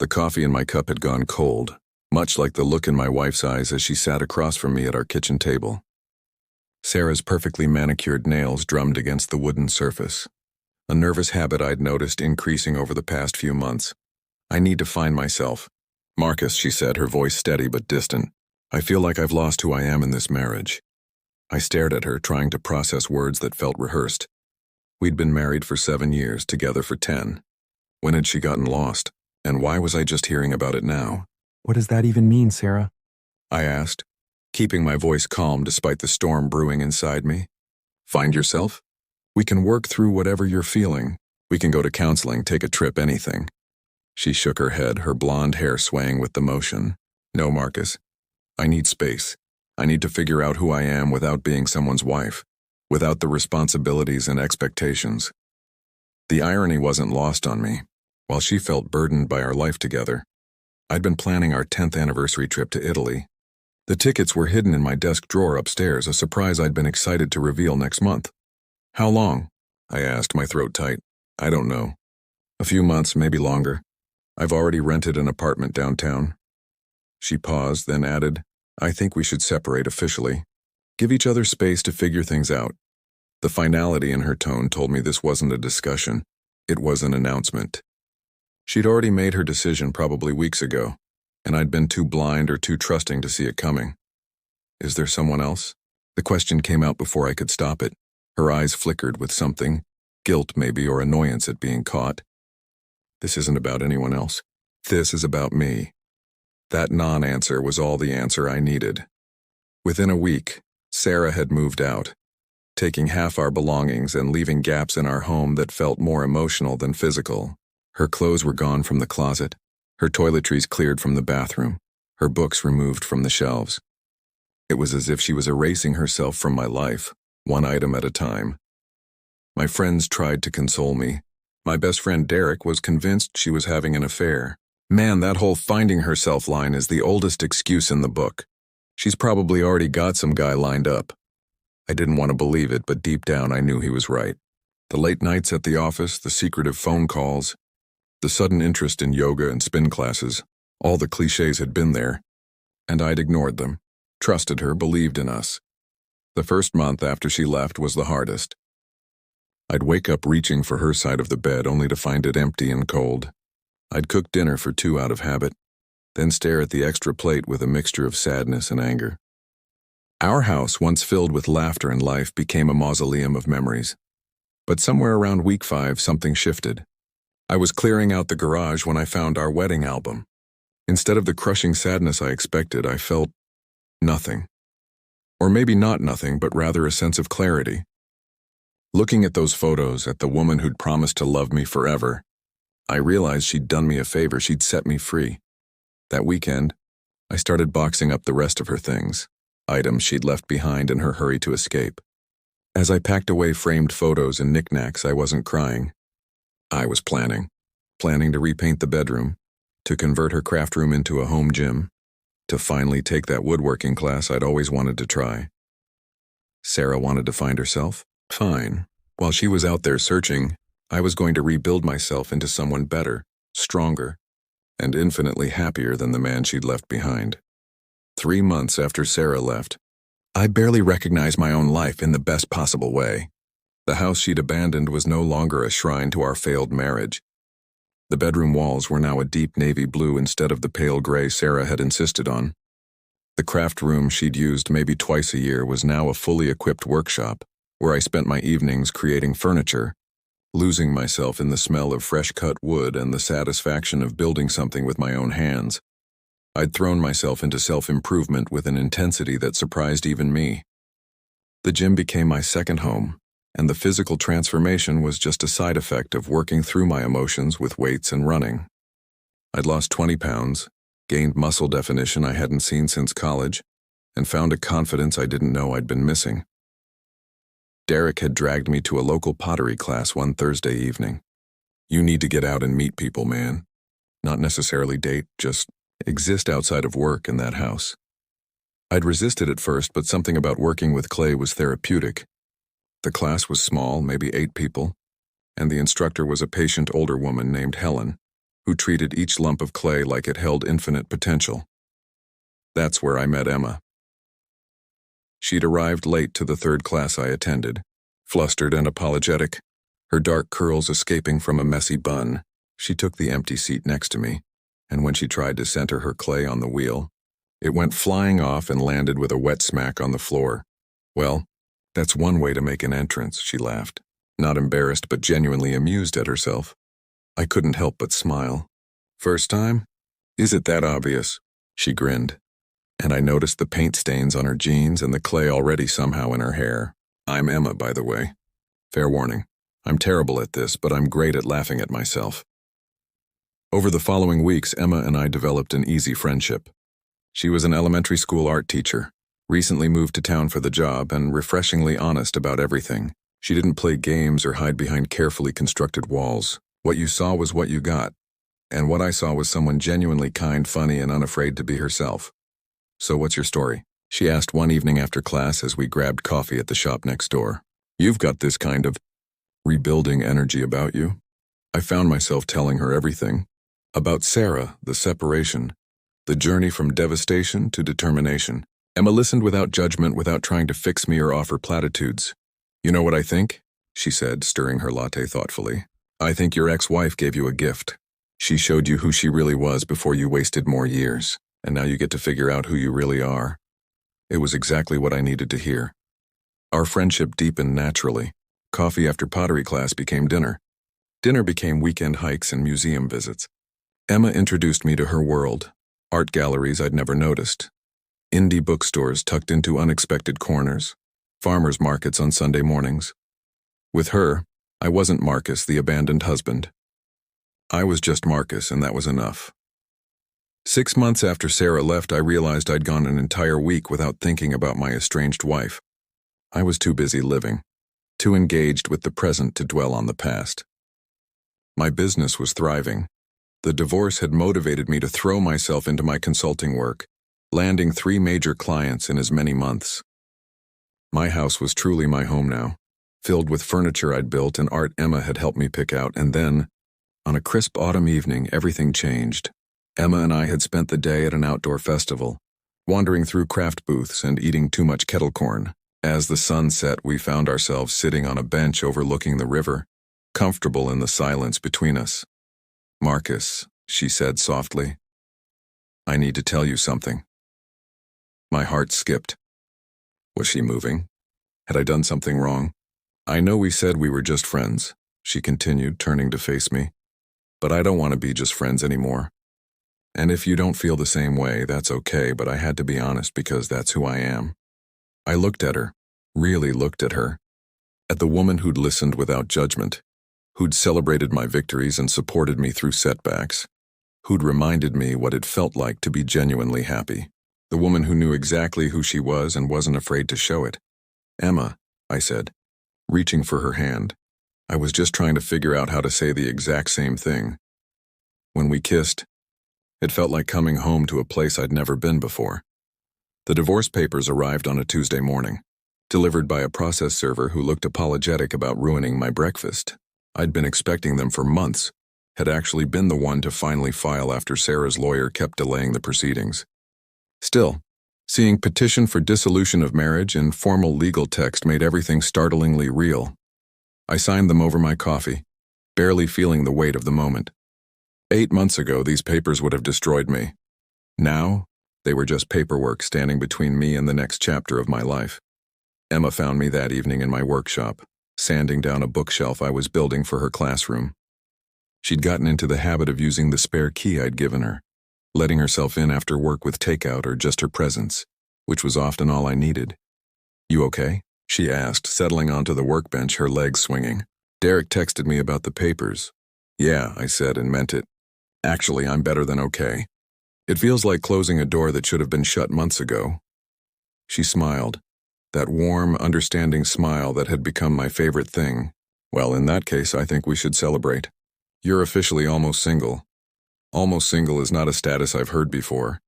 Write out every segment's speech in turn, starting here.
The coffee in my cup had gone cold, much like the look in my wife's eyes as she sat across from me at our kitchen table. Sarah's perfectly manicured nails drummed against the wooden surface, a nervous habit I'd noticed increasing over the past few months. "I need to find myself." "Marcus," she said, her voice steady but distant. "I feel like I've lost who I am in this marriage." I stared at her, trying to process words that felt rehearsed. We'd been married for 7 years, together for 10. When had she gotten lost? And why was I just hearing about it now? "What does that even mean, Sarah?" I asked, keeping my voice calm despite the storm brewing inside me. "Find yourself? We can work through whatever you're feeling. We can go to counseling, take a trip, anything." She shook her head, her blonde hair swaying with the motion. "No, Marcus. I need space. I need to figure out who I am without being someone's wife, without the responsibilities and expectations." The irony wasn't lost on me. While she felt burdened by our life together, I'd been planning our 10th anniversary trip to Italy. The tickets were hidden in my desk drawer upstairs, a surprise I'd been excited to reveal next month. "How long?" I asked, my throat tight. "I don't know. A few months, maybe longer. I've already rented an apartment downtown." She paused, then added, "I think we should separate officially. Give each other space to figure things out." The finality in her tone told me this wasn't a discussion. It was an announcement. She'd already made her decision probably weeks ago, and I'd been too blind or too trusting to see it coming. "Is there someone else?" The question came out before I could stop it. Her eyes flickered with something, guilt maybe, or annoyance at being caught. "This isn't about anyone else. This is about me." That non-answer was all the answer I needed. Within a week, Sarah had moved out, taking half our belongings and leaving gaps in our home that felt more emotional than physical. Her clothes were gone from the closet, her toiletries cleared from the bathroom, her books removed from the shelves. It was as if she was erasing herself from my life, one item at a time. My friends tried to console me. My best friend Derek was convinced she was having an affair. Man, that whole finding herself line is the oldest excuse in the book. She's probably already got some guy lined up. I didn't want to believe it, but deep down I knew he was right. The late nights at the office, the secretive phone calls, the sudden interest in yoga and spin classes, all the cliches had been there, and I'd ignored them, trusted her, believed in us. The first month after she left was the hardest. I'd wake up reaching for her side of the bed only to find it empty and cold. I'd cook dinner for 2 out of habit, then stare at the extra plate with a mixture of sadness and anger. Our house, once filled with laughter and life, became a mausoleum of memories. But somewhere around week 5, something shifted. I was clearing out the garage when I found our wedding album. Instead of the crushing sadness I expected, I felt nothing. Or maybe not nothing, but rather a sense of clarity. Looking at those photos, at the woman who'd promised to love me forever, I realized she'd done me a favor, she'd set me free. That weekend, I started boxing up the rest of her things, items she'd left behind in her hurry to escape. As I packed away framed photos and knickknacks, I wasn't crying. I was planning to repaint the bedroom, to convert her craft room into a home gym, to finally take that woodworking class I'd always wanted to try. Sarah wanted to find herself? Fine. While she was out there searching, I was going to rebuild myself into someone better, stronger, and infinitely happier than the man she'd left behind. 3 months after Sarah left, I barely recognized my own life in the best possible way. The house she'd abandoned was no longer a shrine to our failed marriage. The bedroom walls were now a deep navy blue instead of the pale gray Sarah had insisted on. The craft room she'd used maybe twice a year was now a fully equipped workshop, where I spent my evenings creating furniture, losing myself in the smell of fresh-cut wood and the satisfaction of building something with my own hands. I'd thrown myself into self-improvement with an intensity that surprised even me. The gym became my second home, and the physical transformation was just a side effect of working through my emotions with weights and running. I'd lost 20 pounds, gained muscle definition I hadn't seen since college, and found a confidence I didn't know I'd been missing. Derek had dragged me to a local pottery class one Thursday evening. "You need to get out and meet people, man. Not necessarily date, just exist outside of work in that house." I'd resisted at first, but something about working with clay was therapeutic. The class was small, maybe 8 people, and the instructor was a patient older woman named Helen. who treated each lump of clay like it held infinite potential. That's where I met Emma. She'd arrived late to the third class I attended, flustered and apologetic, her dark curls escaping from a messy bun. She took the empty seat next to me, and when she tried to center her clay on the wheel, it went flying off and landed with a wet smack on the floor. Well, that's one way to make an entrance, she laughed, not embarrassed but genuinely amused at herself. I couldn't help but smile. First time? Is it that obvious? She grinned, and I noticed the paint stains on her jeans and the clay already somehow in her hair. I'm Emma, by the way. Fair warning, I'm terrible at this, but I'm great at laughing at myself. Over the following weeks, Emma and I developed an easy friendship. She was an elementary school art teacher, recently moved to town for the job, and refreshingly honest about everything. She didn't play games or hide behind carefully constructed walls. What you saw was what you got, and what I saw was someone genuinely kind, funny, and unafraid to be herself. So what's your story? She asked one evening after class as we grabbed coffee at the shop next door. You've got this kind of rebuilding energy about you. I found myself telling her everything. About Sarah, the separation, the journey from devastation to determination. Emma listened without judgment, without trying to fix me or offer platitudes. You know what I think? She said, stirring her latte thoughtfully. I think your ex-wife gave you a gift. She showed you who she really was before you wasted more years, and now you get to figure out who you really are. It was exactly what I needed to hear. Our friendship deepened naturally. Coffee after pottery class became dinner. Dinner became weekend hikes and museum visits. Emma introduced me to her world. Art galleries I'd never noticed. Indie bookstores tucked into unexpected corners. Farmers markets on Sunday mornings. With her, I wasn't Marcus, the abandoned husband. I was just Marcus, and that was enough. 6 months after Sarah left, I realized I'd gone an entire week without thinking about my estranged wife. I was too busy living, too engaged with the present to dwell on the past. My business was thriving. The divorce had motivated me to throw myself into my consulting work, landing 3 major clients in as many months. My house was truly my home now, filled with furniture I'd built and art Emma had helped me pick out, and then, on a crisp autumn evening, everything changed. Emma and I had spent the day at an outdoor festival, wandering through craft booths and eating too much kettle corn. As the sun set, we found ourselves sitting on a bench overlooking the river, comfortable in the silence between us. Marcus, she said softly, I need to tell you something. My heart skipped. Was she moving? Had I done something wrong? I know we said we were just friends, she continued, turning to face me, but I don't want to be just friends anymore. And if you don't feel the same way, that's okay, but I had to be honest because that's who I am. I looked at her, really looked at her, at the woman who'd listened without judgment, who'd celebrated my victories and supported me through setbacks, who'd reminded me what it felt like to be genuinely happy, the woman who knew exactly who she was and wasn't afraid to show it. Emma, I said, reaching for her hand. I was just trying to figure out how to say the exact same thing. When we kissed, it felt like coming home to a place I'd never been before. The divorce papers arrived on a Tuesday morning, delivered by a process server who looked apologetic about ruining my breakfast. I'd been expecting them for months, had actually been the one to finally file after Sarah's lawyer kept delaying the proceedings. Still, seeing petition for dissolution of marriage in formal legal text made everything startlingly real. I signed them over my coffee, barely feeling the weight of the moment. 8 months ago, these papers would have destroyed me. Now, they were just paperwork standing between me and the next chapter of my life. Emma found me that evening in my workshop, sanding down a bookshelf I was building for her classroom. She'd gotten into the habit of using the spare key I'd given her, letting herself in after work with takeout or just her presence, which was often all I needed. You okay? She asked, settling onto the workbench, her legs swinging. Derek texted me about the papers. Yeah, I said and meant it. Actually, I'm better than okay. It feels like closing a door that should have been shut months ago. She smiled, that warm, understanding smile that had become my favorite thing. Well, in that case, I think we should celebrate. You're officially almost single. Almost single is not a status I've heard before.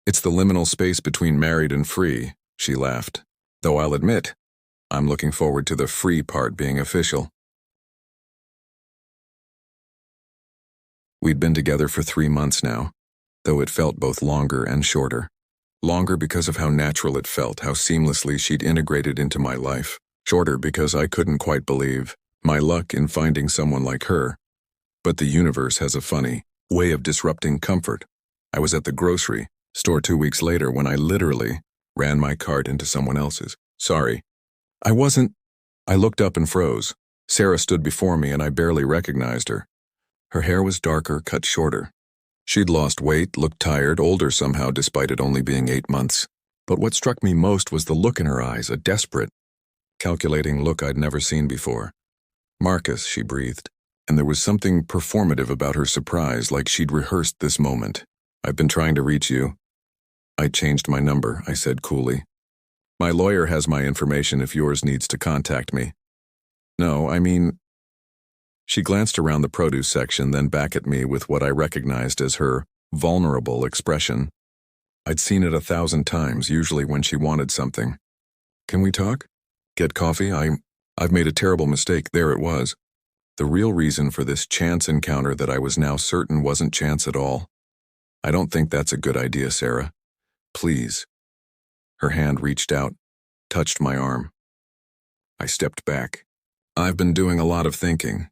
It's the liminal space between married and free, she laughed. Though I'll admit, I'm looking forward to the free part being official. We'd been together for 3 months now, though it felt both longer and shorter. Longer because of how natural it felt, how seamlessly she'd integrated into my life. Shorter because I couldn't quite believe my luck in finding someone like her. But the universe has a funny way of disrupting comfort. I was at the grocery store 2 weeks later when I literally ran my cart into someone else's. Sorry. I wasn't. I looked up and froze. Sarah stood before me and I barely recognized her. Her hair was darker, cut shorter. She'd lost weight, looked tired, older somehow despite it only being 8 months. But what struck me most was the look in her eyes, a desperate, calculating look I'd never seen before. "Marcus," she breathed, and there was something performative about her surprise, like she'd rehearsed this moment. "I've been trying to reach you." "I changed my number," I said coolly. "My lawyer has my information if yours needs to contact me." "No, I mean..." She glanced around the produce section, then back at me with what I recognized as her vulnerable expression. I'd seen it 1,000 times, usually when she wanted something. "Can we talk? Get coffee? I've made a terrible mistake." There it was. The real reason for this chance encounter that I was now certain wasn't chance at all. "I don't think that's a good idea, Sarah. Please." Her hand reached out, touched my arm. I stepped back. "I've been doing a lot of thinking.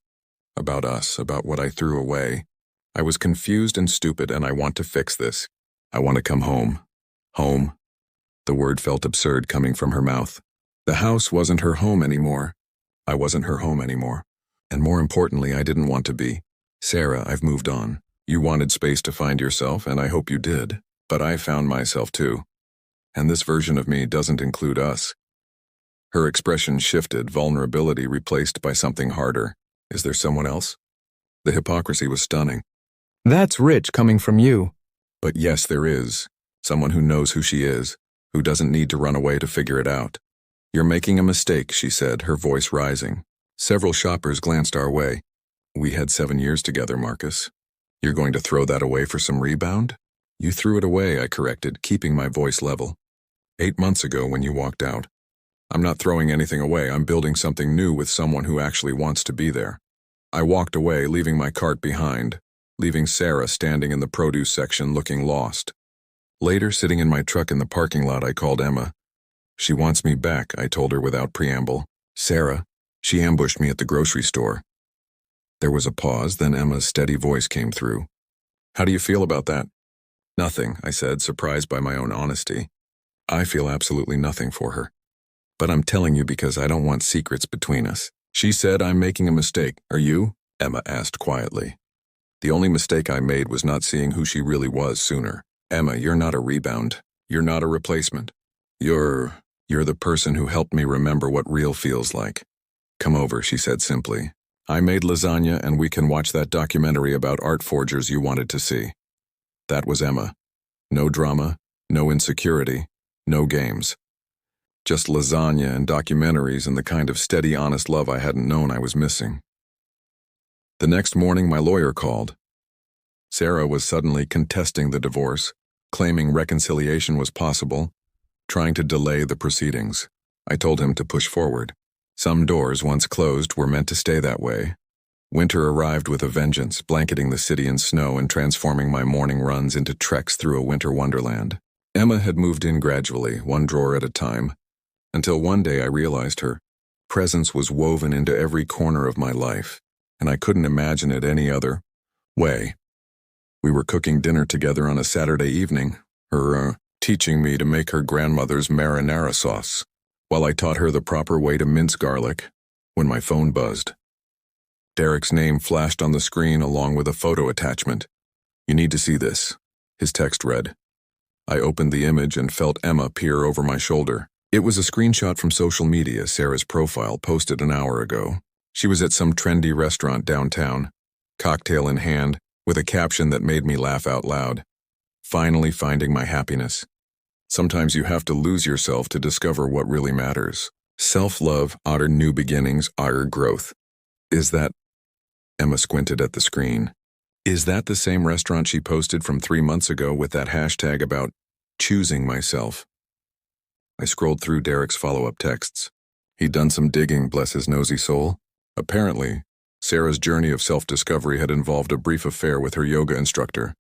About us, about what I threw away. I was confused and stupid, and I want to fix this. I want to come home." Home. The word felt absurd coming from her mouth. The house wasn't her home anymore. I wasn't her home anymore. And more importantly, I didn't want to be. "Sarah, I've moved on. You wanted space to find yourself, and I hope you did. But I found myself too. And this version of me doesn't include us." Her expression shifted, vulnerability replaced by something harder. "Is there someone else?" The hypocrisy was stunning. That's rich coming from you. But yes, there is. Someone who knows who she is, who doesn't need to run away to figure it out. "You're making a mistake," she said, her voice rising. Several shoppers glanced our way. "We had 7 years together, Marcus. You're going to throw that away for some rebound?" "You threw it away," I corrected, keeping my voice level. 8 months ago when you walked out. I'm not throwing anything away. I'm building something new with someone who actually wants to be there." I walked away, leaving my cart behind, leaving Sarah standing in the produce section looking lost. Later, sitting in my truck in the parking lot, I called Emma. "She wants me back," I told her without preamble. "Sarah, she ambushed me at the grocery store." There was a pause, then Emma's steady voice came through. "How do you feel about that?" "Nothing," I said, surprised by my own honesty. "I feel absolutely nothing for her. But I'm telling you because I don't want secrets between us." "She said I'm making a mistake. Are you?" Emma asked quietly. "The only mistake I made was not seeing who she really was sooner." "Emma, you're not a rebound. You're not a replacement. You're the person who helped me remember what real feels like." "Come over," she said simply. "I made lasagna and we can watch that documentary about art forgers you wanted to see." That was Emma. No drama, no insecurity, no games. Just lasagna and documentaries and the kind of steady, honest love I hadn't known I was missing. The next morning, my lawyer called. Sarah was suddenly contesting the divorce, claiming reconciliation was possible, trying to delay the proceedings. I told him to push forward. Some doors, once closed, were meant to stay that way. Winter arrived with a vengeance, blanketing the city in snow and transforming my morning runs into treks through a winter wonderland. Emma had moved in gradually, one drawer at a time, until one day I realized her presence was woven into every corner of my life, and I couldn't imagine it any other way. We were cooking dinner together on a Saturday evening, her teaching me to make her grandmother's marinara sauce, while I taught her the proper way to mince garlic, when my phone buzzed. Derek's name flashed on the screen along with a photo attachment. "You need to see this," his text read. I opened the image and felt Emma peer over my shoulder. It was a screenshot from social media, Sarah's profile posted an hour ago. She was at some trendy restaurant downtown, cocktail in hand, with a caption that made me laugh out loud. "Finally finding my happiness. Sometimes you have to lose yourself to discover what really matters. Self-love, utter new beginnings, utter growth." Is that... Emma squinted at the screen. "Is that the same restaurant she posted from 3 months ago with that hashtag about choosing myself?" I scrolled through Derek's follow-up texts. He'd done some digging, bless his nosy soul. Apparently, Sarah's journey of self-discovery had involved a brief affair with her yoga instructor,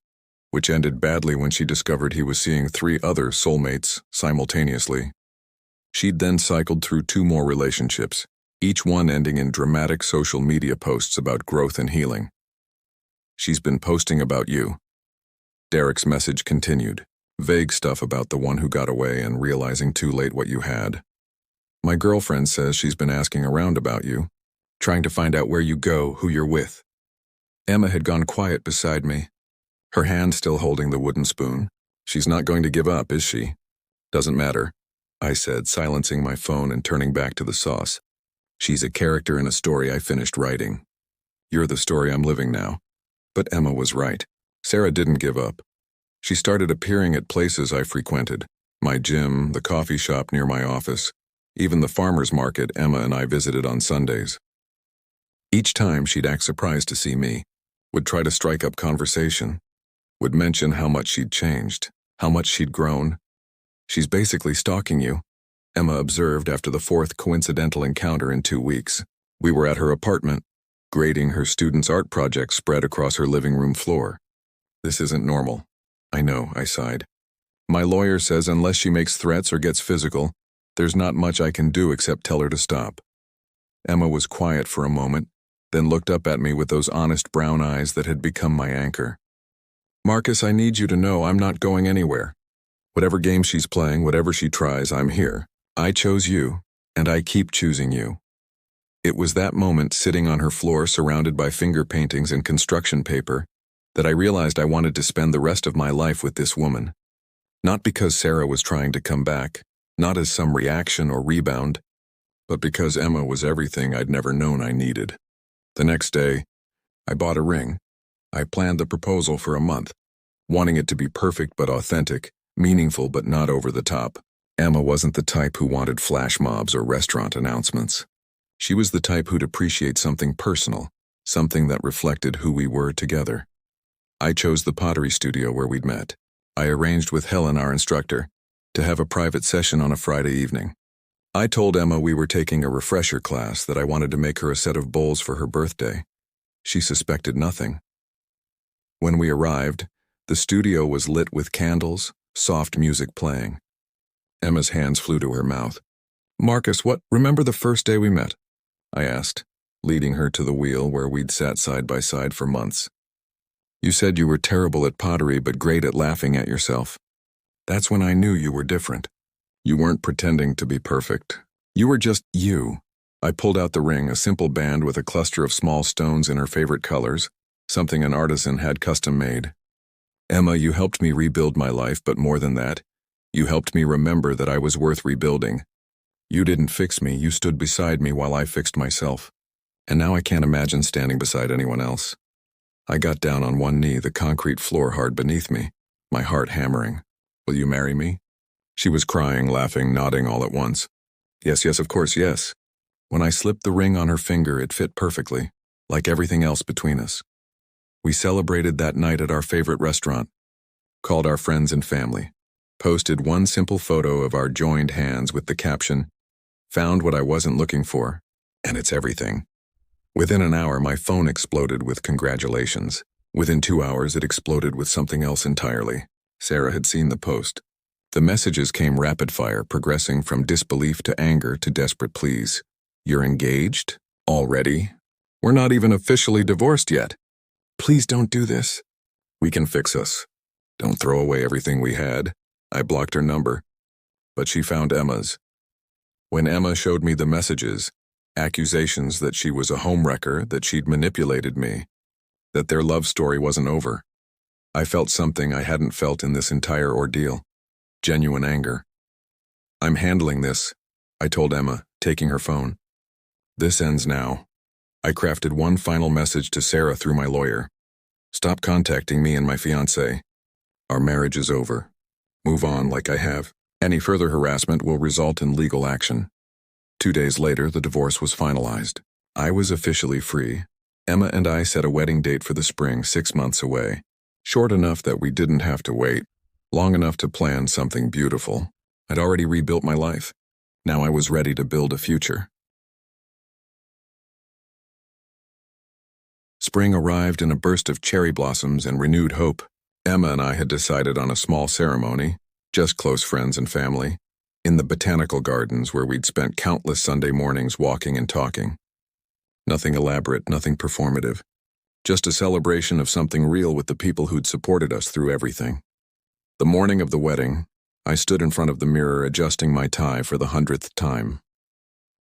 which ended badly when she discovered he was seeing 3 other soulmates simultaneously. She'd then cycled through 2 more relationships, each one ending in dramatic social media posts about growth and healing. "She's been posting about you." Derek's message continued, vague stuff about the one who got away and realizing too late what you had. "My girlfriend says she's been asking around about you, trying to find out where you go, who you're with." Emma had gone quiet beside me, her hand still holding the wooden spoon. "She's not going to give up, is she?" "Doesn't matter," I said, silencing my phone and turning back to the sauce. "She's a character in a story I finished writing. You're the story I'm living now." But Emma was right. Sarah didn't give up. She started appearing at places I frequented, my gym, the coffee shop near my office, even the farmer's market Emma and I visited on Sundays. Each time she'd act surprised to see me, would try to strike up conversation, would mention how much she'd changed, how much she'd grown. "She's basically stalking you," Emma observed after the 4th coincidental encounter in 2 weeks. We were at her apartment, grading her students' art projects spread across her living room floor. "This isn't normal." "I know," I sighed. "My lawyer says unless she makes threats or gets physical, there's not much I can do except tell her to stop." Emma was quiet for a moment, then looked up at me with those honest brown eyes that had become my anchor. "Marcus, I need you to know I'm not going anywhere. Whatever game she's playing, whatever she tries, I'm here. I chose you, and I keep choosing you." It was that moment, sitting on her floor surrounded by finger paintings and construction paper, that I realized I wanted to spend the rest of my life with this woman. Not because Sarah was trying to come back, not as some reaction or rebound, but because Emma was everything I'd never known I needed. The next day, I bought a ring. I planned the proposal for a month, wanting it to be perfect but authentic, meaningful but not over the top. Emma wasn't the type who wanted flash mobs or restaurant announcements. She was the type who'd appreciate something personal, something that reflected who we were together. I chose the pottery studio where we'd met. I arranged with Helen, our instructor, to have a private session on a Friday evening. I told Emma we were taking a refresher class, that I wanted to make her a set of bowls for her birthday. She suspected nothing. When we arrived, the studio was lit with candles, soft music playing. Emma's hands flew to her mouth. "Marcus, remember the first day we met?" I asked, leading her to the wheel where we'd sat side by side for months. "You said you were terrible at pottery but great at laughing at yourself. That's when I knew you were different. You weren't pretending to be perfect. You were just you." I pulled out the ring, a simple band with a cluster of small stones in her favorite colors, something an artisan had custom made. "Emma, you helped me rebuild my life, but more than that, you helped me remember that I was worth rebuilding. You didn't fix me, you stood beside me while I fixed myself. And now I can't imagine standing beside anyone else." I got down on one knee, the concrete floor hard beneath me, my heart hammering. "Will you marry me?" She was crying, laughing, nodding all at once. "Yes, yes, of course, yes." When I slipped the ring on her finger, it fit perfectly, like everything else between us. We celebrated that night at our favorite restaurant, called our friends and family, posted one simple photo of our joined hands with the caption, "Found what I wasn't looking for, and it's everything." Within an hour, my phone exploded with congratulations. Within 2 hours, it exploded with something else entirely. Sarah had seen the post. The messages came rapid-fire, progressing from disbelief to anger to desperate pleas. "You're engaged? Already? We're not even officially divorced yet. Please don't do this. We can fix us. Don't throw away everything we had." I blocked her number, but she found Emma's. When Emma showed me the messages, accusations that she was a homewrecker, that she'd manipulated me, that their love story wasn't over, I felt something I hadn't felt in this entire ordeal. Genuine anger. "I'm handling this," I told Emma, taking her phone. "This ends now." I crafted one final message to Sarah through my lawyer. "Stop contacting me and my fiancé. Our marriage is over. Move on like I have. Any further harassment will result in legal action." 2 days later, the divorce was finalized. I was officially free. Emma and I set a wedding date for the spring, 6 months away. Short enough that we didn't have to wait. Long enough to plan something beautiful. I'd already rebuilt my life. Now I was ready to build a future. Spring arrived in a burst of cherry blossoms and renewed hope. Emma and I had decided on a small ceremony, just close friends and family, in the botanical gardens where we'd spent countless Sunday mornings walking and talking. Nothing elaborate, nothing performative. Just a celebration of something real with the people who'd supported us through everything. The morning of the wedding, I stood in front of the mirror adjusting my tie for the 100th time.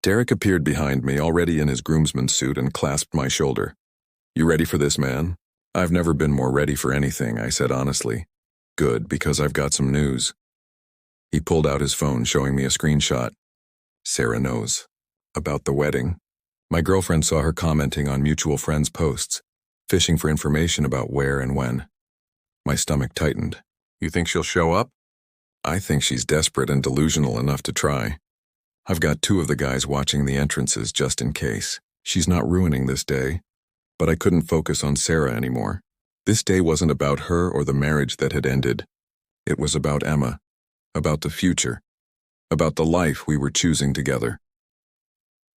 Derek appeared behind me, already in his groomsman's suit, and clasped my shoulder. "You ready for this, man?" "I've never been more ready for anything," I said honestly. "Good, because I've got some news." He pulled out his phone, showing me a screenshot. Sarah knows. About the wedding. My girlfriend saw her commenting on mutual friends' posts, fishing for information about where and when. My stomach tightened. "You think she'll show up?" "I think she's desperate and delusional enough to try. I've got 2 of the guys watching the entrances just in case. She's not ruining this day." But I couldn't focus on Sarah anymore. This day wasn't about her or the marriage that had ended. It was about Emma, about the future, about the life we were choosing together.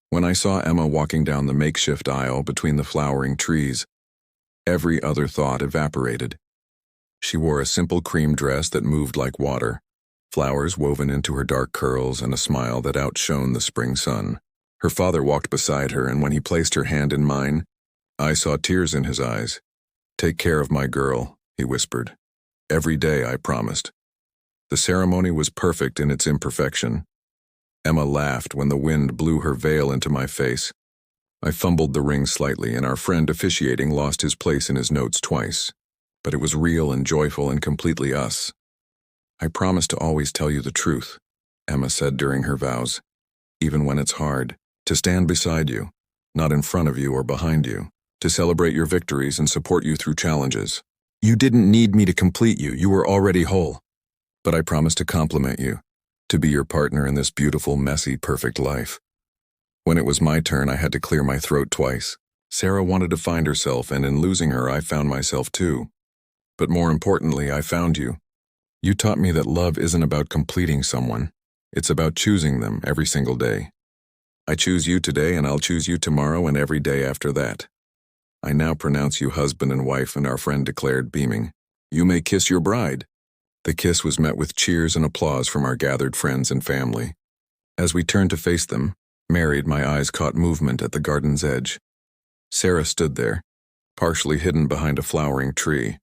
When I saw Emma walking down the makeshift aisle between the flowering trees, every other thought evaporated. She wore a simple cream dress that moved like water, flowers woven into her dark curls, and a smile that outshone the spring sun. Her father walked beside her, and when he placed her hand in mine, I saw tears in his eyes. "Take care of my girl," he whispered. "Every day," I promised. The ceremony was perfect in its imperfection. Emma laughed when the wind blew her veil into my face. I fumbled the ring slightly, and our friend officiating lost his place in his notes twice. But it was real and joyful and completely us. "I promise to always tell you the truth," Emma said during her vows. "Even when it's hard, to stand beside you, not in front of you or behind you. To celebrate your victories and support you through challenges. You didn't need me to complete you, you were already whole. But I promise to compliment you, to be your partner in this beautiful, messy, perfect life." When it was my turn, I had to clear my throat twice. Sarah wanted to find herself, and in losing her, I found myself too. But more importantly, I found you. You taught me that love isn't about completing someone. It's about choosing them every single day. I choose you today, and I'll choose you tomorrow and every day after that. I now pronounce you husband and wife," and our friend declared, beaming. "You may kiss your bride." The kiss was met with cheers and applause from our gathered friends and family. As we turned to face them, married, my eyes caught movement at the garden's edge. Sarah stood there, partially hidden behind a flowering tree,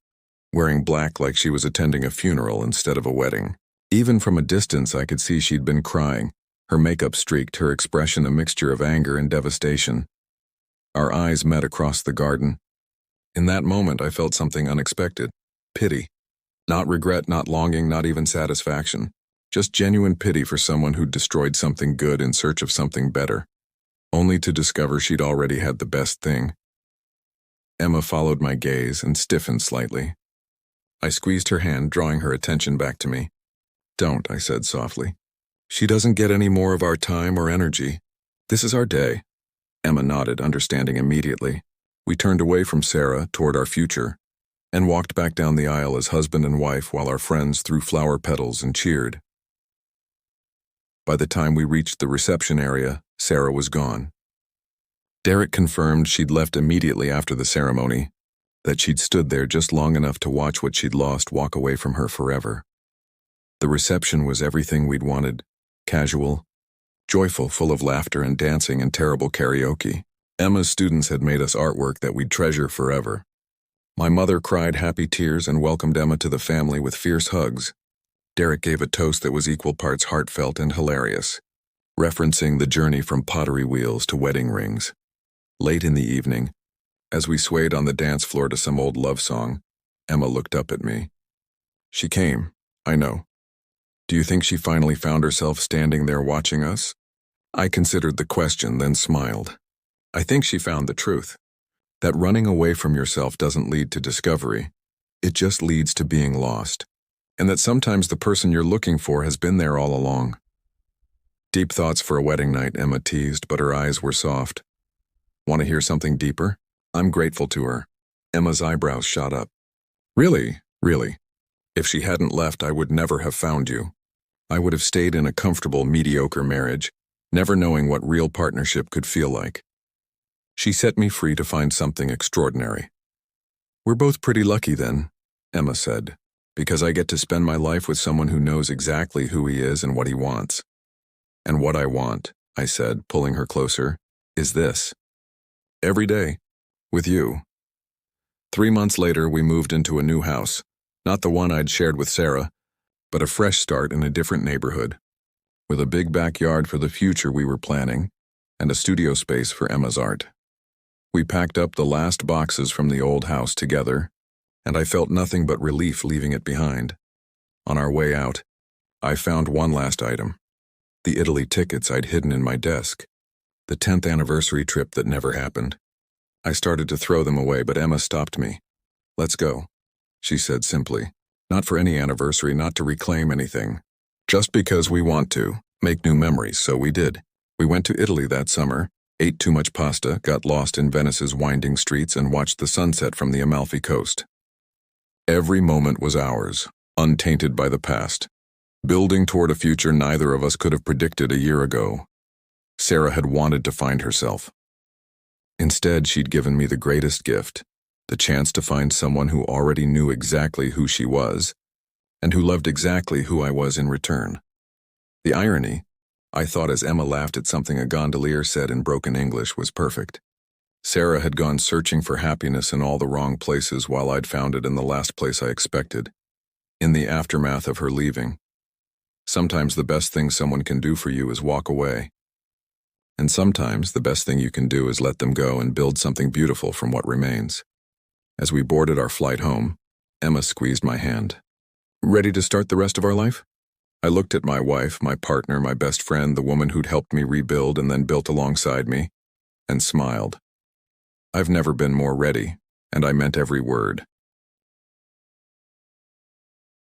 wearing black like she was attending a funeral instead of a wedding. Even from a distance, I could see she'd been crying, her makeup streaked, her expression a mixture of anger and devastation. Our eyes met across the garden. In that moment, I felt something unexpected. Pity. Not regret, not longing, not even satisfaction. Just genuine pity for someone who'd destroyed something good in search of something better, only to discover she'd already had the best thing. Emma followed my gaze and stiffened slightly. I squeezed her hand, drawing her attention back to me. "Don't," I said softly. "She doesn't get any more of our time or energy. This is our day." Emma nodded, understanding immediately. We turned away from Sarah toward our future and walked back down the aisle as husband and wife while our friends threw flower petals and cheered. By the time we reached the reception area, Sarah was gone. Derek confirmed she'd left immediately after the ceremony, that she'd stood there just long enough to watch what she'd lost walk away from her forever. The reception was everything we'd wanted, casual, joyful, full of laughter and dancing and terrible karaoke. Emma's students had made us artwork that we'd treasure forever. My mother cried happy tears and welcomed Emma to the family with fierce hugs. Derek gave a toast that was equal parts heartfelt and hilarious, referencing the journey from pottery wheels to wedding rings. Late in the evening, as we swayed on the dance floor to some old love song, Emma looked up at me. She came, I know. Do you think she finally found herself standing there watching us? I considered the question, then smiled. I think she found the truth. That running away from yourself doesn't lead to discovery. It just leads to being lost. And that sometimes the person you're looking for has been there all along. Deep thoughts for a wedding night, Emma teased, but her eyes were soft. Want to hear something deeper? I'm grateful to her. Emma's eyebrows shot up. Really, really. If she hadn't left, I would never have found you. I would have stayed in a comfortable, mediocre marriage, never knowing what real partnership could feel like. She set me free to find something extraordinary. "We're both pretty lucky then," Emma said, "because I get to spend my life with someone who knows exactly who he is and what he wants." "And what I want," I said, pulling her closer, "is this. Every day. With you." 3 months later, we moved into a new house, not the one I'd shared with Sarah, but a fresh start in a different neighborhood, with a big backyard for the future we were planning, and a studio space for Emma's art. We packed up the last boxes from the old house together, and I felt nothing but relief leaving it behind. On our way out, I found one last item: the Italy tickets I'd hidden in my desk, the 10th anniversary trip that never happened. I started to throw them away, but Emma stopped me. "Let's go," she said simply. "Not for any anniversary, not to reclaim anything. Just because we want to make new memories, so we did. We went to Italy that summer, ate too much pasta, got lost in Venice's winding streets, and watched the sunset from the Amalfi Coast. Every moment was ours, untainted by the past, building toward a future neither of us could have predicted a year ago. Sarah had wanted to find herself. Instead, she'd given me the greatest gift, the chance to find someone who already knew exactly who she was, and who loved exactly who I was in return. The irony, I thought as Emma laughed at something a gondolier said in broken English, was perfect. Sarah had gone searching for happiness in all the wrong places while I'd found it in the last place I expected, in the aftermath of her leaving. Sometimes the best thing someone can do for you is walk away. And sometimes the best thing you can do is let them go and build something beautiful from what remains. As we boarded our flight home, Emma squeezed my hand. "Ready to start the rest of our life?" I looked at my wife, my partner, my best friend, the woman who'd helped me rebuild and then built alongside me, and smiled. I've never been more ready, and I meant every word.